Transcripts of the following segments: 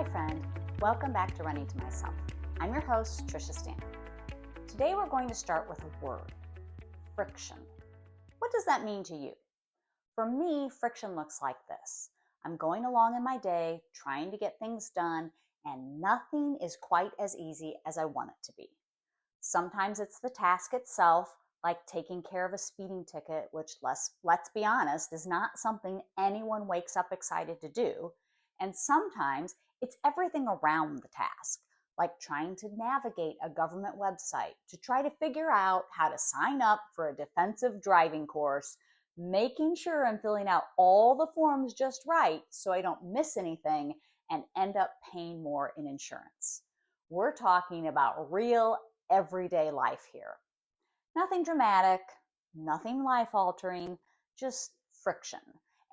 Hi friend, welcome back to Running to Myself. I'm your host, Trisha Stanton. Today we're going to start with a word, friction. What does that mean to you? For me, friction looks like this. I'm going along in my day, trying to get things done, and nothing is quite as easy as I want it to be. Sometimes it's the task itself, like taking care of a speeding ticket, which let's be honest, is not something anyone wakes up excited to do. And sometimes it's everything around the task, like trying to navigate a government website to try to figure out how to sign up for a defensive driving course, making sure I'm filling out all the forms just right so I don't miss anything and end up paying more in insurance. We're talking about real everyday life here. Nothing dramatic, nothing life-altering, just friction.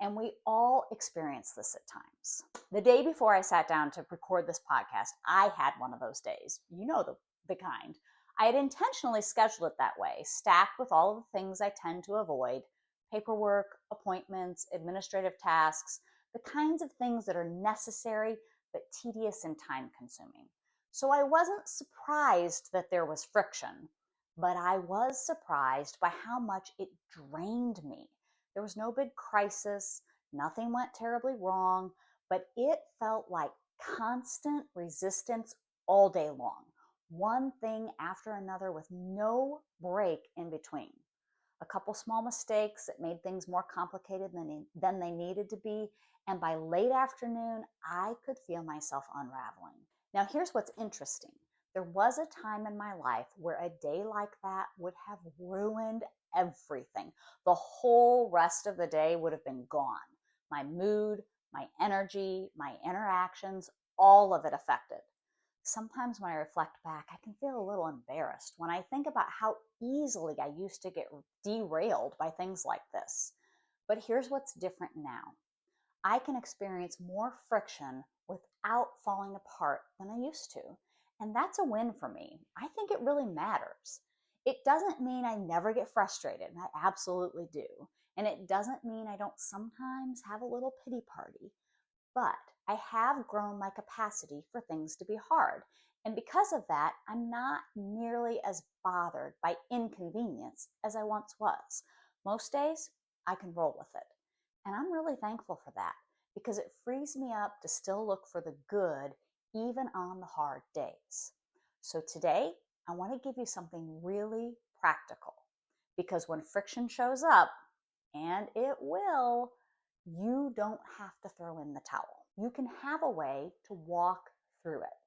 And we all experience this at times. The day before I sat down to record this podcast, I had one of those days. You know the kind. I had intentionally scheduled it that way, stacked with all of the things I tend to avoid: paperwork, appointments, administrative tasks, the kinds of things that are necessary but tedious and time-consuming. So I wasn't surprised that there was friction, but I was surprised by how much it drained me. There was no big crisis, nothing went terribly wrong, but it felt like constant resistance all day long, one thing after another with no break in between. A couple small mistakes that made things more complicated than they needed to be, and by late afternoon, I could feel myself unraveling. Now, here's what's interesting. There was a time in my life where a day like that would have ruined everything. The whole rest of the day would have been gone. My mood, my energy, my interactions, all of it affected. Sometimes when I reflect back, I can feel a little embarrassed when I think about how easily I used to get derailed by things like this. But here's what's different now. I can experience more friction without falling apart than I used to. And that's a win for me. I think it really matters. It doesn't mean I never get frustrated, and I absolutely do. And it doesn't mean I don't sometimes have a little pity party. But I have grown my capacity for things to be hard. And because of that, I'm not nearly as bothered by inconvenience as I once was. Most days, I can roll with it. And I'm really thankful for that because it frees me up to still look for the good even on the hard days. So today, I want to give you something really practical because when friction shows up, and it will, you don't have to throw in the towel. You can have a way to walk through it.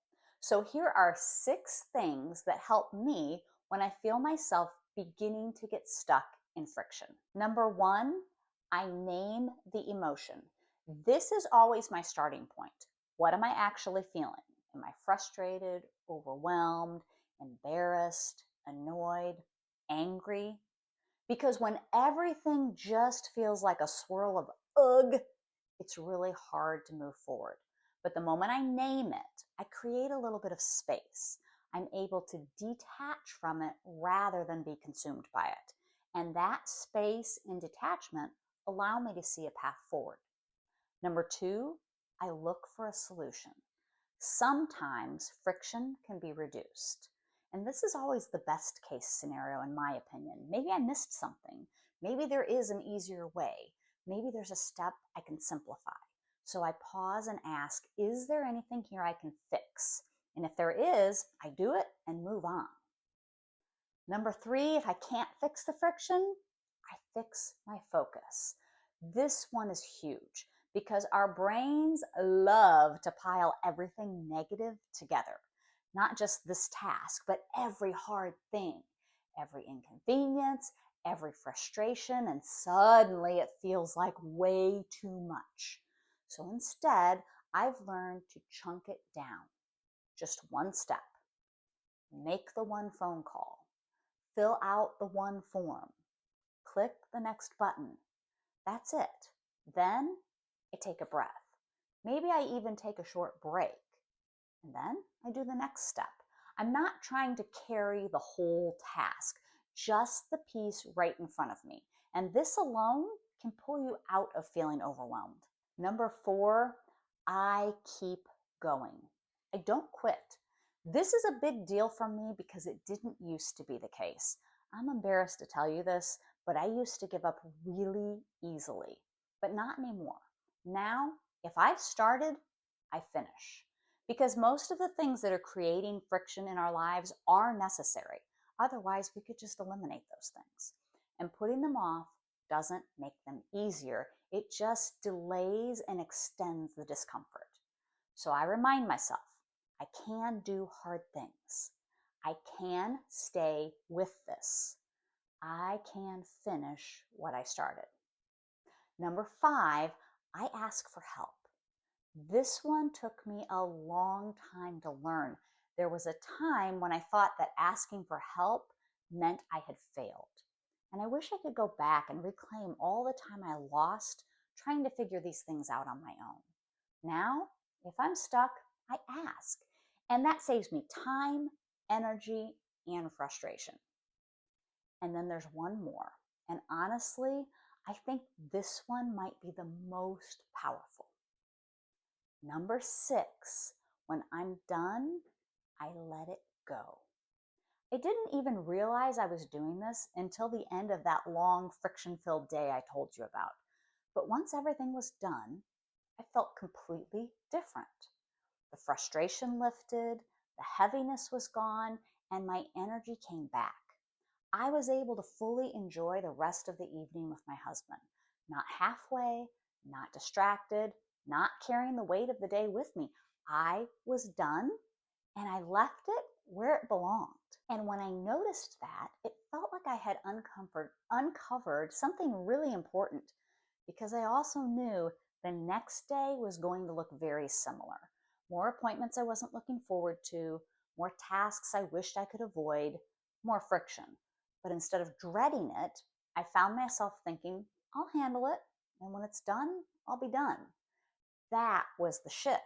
So here are 6 things that help me when I feel myself beginning to get stuck in friction. Number 1, I name the emotion. This is always my starting point. What am I actually feeling? Am I frustrated, overwhelmed, embarrassed, annoyed, angry? Because when everything just feels like a swirl of ugh, it's really hard to move forward. But the moment I name it, I create a little bit of space. I'm able to detach from it rather than be consumed by it. And that space and detachment allow me to see a path forward. Number 2, I look for a solution. Sometimes friction can be reduced. And this is always the best case scenario in my opinion. Maybe I missed something. Maybe there is an easier way. Maybe there's a step I can simplify. So I pause and ask, is there anything here I can fix? And if there is, I do it and move on. Number 3, if I can't fix the friction, I fix my focus. This one is huge because our brains love to pile everything negative together. Not just this task, but every hard thing, every inconvenience, every frustration, and suddenly it feels like way too much. So instead, I've learned to chunk it down. Just one step. Make the one phone call. Fill out the one form. Click the next button. That's it. Then I take a breath. Maybe I even take a short break. And then I do the next step. I'm not trying to carry the whole task, just the piece right in front of me. And this alone can pull you out of feeling overwhelmed. Number 4, I keep going. I don't quit. This is a big deal for me because it didn't used to be the case. I'm embarrassed to tell you this, but I used to give up really easily, but not anymore. Now, if I've started, I finish. Because most of the things that are creating friction in our lives are necessary. Otherwise, we could just eliminate those things. And putting them off doesn't make them easier. It just delays and extends the discomfort. So I remind myself, I can do hard things. I can stay with this. I can finish what I started. Number 5, I ask for help. This one took me a long time to learn. There was a time when I thought that asking for help meant I had failed. And I wish I could go back and reclaim all the time I lost trying to figure these things out on my own. Now, if I'm stuck, I ask. And that saves me time, energy, and frustration. And then there's one more. And honestly, I think this one might be the most powerful. Number 6, when I'm done, I let it go. I didn't even realize I was doing this until the end of that long friction-filled day I told you about. But once everything was done, I felt completely different. The frustration lifted, the heaviness was gone, and my energy came back. I was able to fully enjoy the rest of the evening with my husband. Not halfway, not distracted, not carrying the weight of the day with me. I was done, and I left it where it belonged. And when I noticed that, it felt like I had uncovered something really important, because I also knew the next day was going to look very similar. More appointments I wasn't looking forward to, more tasks I wished I could avoid, more friction. But instead of dreading it, I found myself thinking, I'll handle it, and when it's done, I'll be done. That was the shift.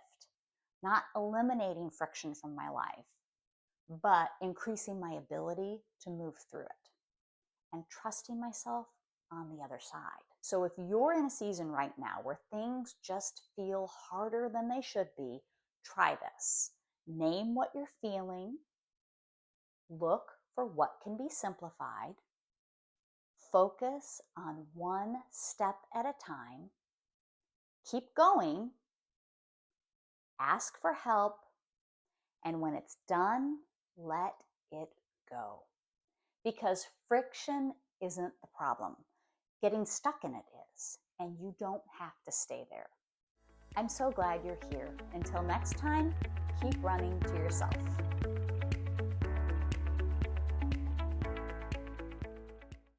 Not eliminating friction from my life, but increasing my ability to move through it and trusting myself on the other side. So if you're in a season right now where things just feel harder than they should be, try this. Name what you're feeling. Look for what can be simplified. Focus on one step at a time. Keep going. Ask for help. And when it's done, let it go. Because friction isn't the problem. Getting stuck in it is, and you don't have to stay there. I'm so glad you're here. Until next time, keep running to yourself.